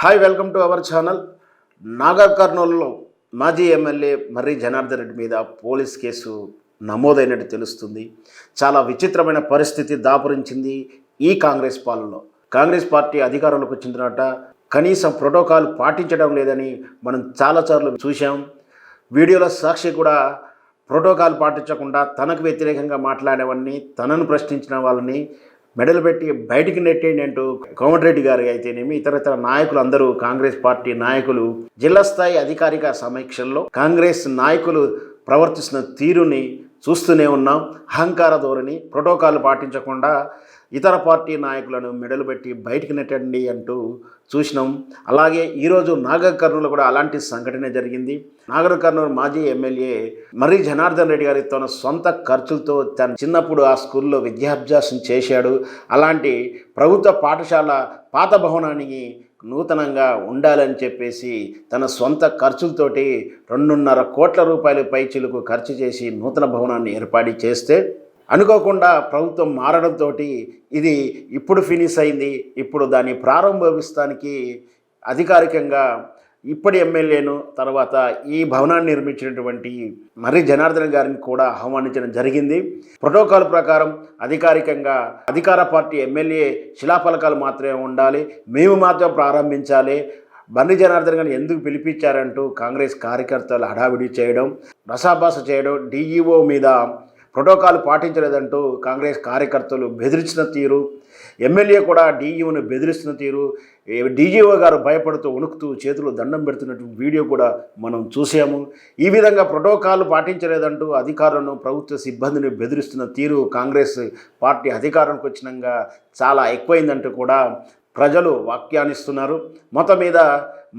Hi welcome to our channel. Nagar కర్నూలులో మాజీ MLA మర్రి జనార్దన్ రెడ్డి మీద పోలీస్ కేసు నమోదైనట్టు తెలుస్తుంది. చాలా విచిత్రమైన పరిస్థితి దాపురించింది ఈ కాంగ్రెస్ పాలనలో. కాంగ్రెస్ పార్టీ అధికారంలోకి వచ్చిన తర్వాత కనీసం ప్రోటోకాల్ పాటించడం లేదని మనం చాలాసార్లు చూసాం. వీడియోల సాక్షి కూడా ప్రోటోకాల్ పాటించకుండా తనకు వ్యతిరేకంగా మాట్లాడేవాడిని, తనను ప్రశ్నించిన వాళ్ళని మెడలు పెట్టి బయటికి నెట్టేయండి అంటూ కోమటిరెడ్డి గారు అయితేనేమి ఇతర నాయకులు అందరూ కాంగ్రెస్ పార్టీ నాయకులు జిల్లా స్థాయి అధికారిక సమీక్షల్లో కాంగ్రెస్ నాయకులు ప్రవర్తిస్తున్న తీరుని చూస్తూనే ఉన్నాం. అహంకార ధోరణి, ప్రోటోకాల్ పాటించకుండా ఇతర పార్టీ నాయకులను మెడలు పెట్టి బయటికి నెట్టండి అంటూ చూసినాం. అలాగే ఈరోజు నాగర్ కర్నూలు కూడా అలాంటి సంఘటన జరిగింది. నాగర్ కర్నూలు మాజీ ఎమ్మెల్యే మర్రి జనార్దన్ రెడ్డి గారి తన సొంత ఖర్చులతో తన చిన్నప్పుడు ఆ స్కూల్లో విద్యాభ్యాసం చేశాడు. అలాంటి ప్రభుత్వ పాఠశాల పాత భవనానికి నూతనంగా ఉండాలని చెప్పేసి తన సొంత ఖర్చులతోటి 2.5 కోట్ల రూపాయల పైచిలకు ఖర్చు చేసి నూతన భవనాన్ని ఏర్పాటు చేస్తే అనుకోకుండా ప్రభుత్వం మారడంతో ఇది ఇప్పుడు ఫినిష్ అయింది. ఇప్పుడు దాన్ని ప్రారంభిస్తానికి అధికారికంగా ఇప్పటి ఎమ్మెల్యేను తర్వాత ఈ భవనాన్ని నిర్మించినటువంటి మర్రి జనార్దన్ గారిని కూడా ఆహ్వానించడం జరిగింది. ప్రోటోకాల్ ప్రకారం అధికారికంగా అధికార పార్టీ ఎమ్మెల్యే శిలాఫలకాలు మాత్రమే ఉండాలి, మేము మాత్రం ప్రారంభించాలి. మర్రి జనార్దన్ గారిని ఎందుకు పిలిపించారంటూ కాంగ్రెస్ కార్యకర్తలు హడావిడి చేయడం, రసాభాస చేయడం, డిఈఓ మీద ప్రోటోకాల్ పాటించలేదంటూ కాంగ్రెస్ కార్యకర్తలు బెదిరించిన తీరు, ఎమ్మెల్యే కూడా డీఈఓను బెదిరిస్తున్న తీరు, డీజీఓ గారు భయపడుతూ వణుకుతూ చేతులు దండం పెడుతున్నటువంటి వీడియో కూడా మనం చూసాము. ఈ విధంగా ప్రోటోకాల్ పాటించలేదంటూ అధికారులను, ప్రభుత్వ సిబ్బందిని బెదిరిస్తున్న తీరు కాంగ్రెస్ పార్టీ అధికారానికి వచ్చినాక చాలా ఎక్కువైందంటూ కూడా ప్రజలు వ్యాఖ్యానిస్తున్నారు. మొత్తం మీద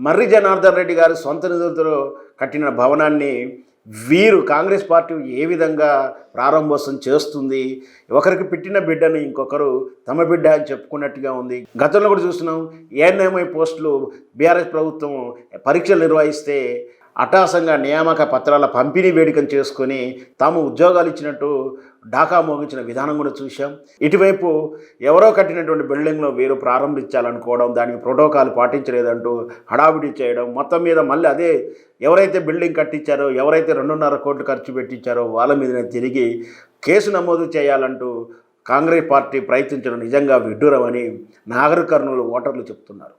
మర్రి జనార్దన్ రెడ్డి గారు సొంత నిధులతో కట్టిన భవనాన్ని వీరు కాంగ్రెస్ పార్టీ ఏ విధంగా ప్రారంభోత్సవం చేస్తుంది, ఒకరికి పెట్టిన బిడ్డని ఇంకొకరు తమ బిడ్డ అని చెప్పుకున్నట్టుగా ఉంది. గతంలో కూడా చూస్తున్నాం, ఏఎన్ఎంఐ పోస్టులు బీఆర్ఎస్ ప్రభుత్వం పరీక్షలు నిర్వహిస్తే అటాసంగా నియామక పత్రాల పంపిణీ వేడుకను చేసుకొని తాము ఉద్యోగాలు ఇచ్చినట్టు ఢాకా మోగించిన విధానం కూడా చూసాం. ఇటువైపు ఎవరో కట్టినటువంటి బిల్డింగ్లో వీరు ప్రారంభించాలనుకోవడం, దానికి ప్రోటోకాల్ పాటించలేదంటూ హడావిడి చేయడం, మొత్తం మీద మళ్ళీ అదే ఎవరైతే బిల్డింగ్ కట్టించారో, ఎవరైతే 2.5 కోట్లు ఖర్చు పెట్టించారో వాళ్ళ మీదనే తిరిగి కేసు నమోదు చేయాలంటూ కాంగ్రెస్ పార్టీ ప్రయత్నించడం నిజంగా విడ్డూరమని నాగర్ కర్నూలు ఓటర్లు చెప్తున్నారు.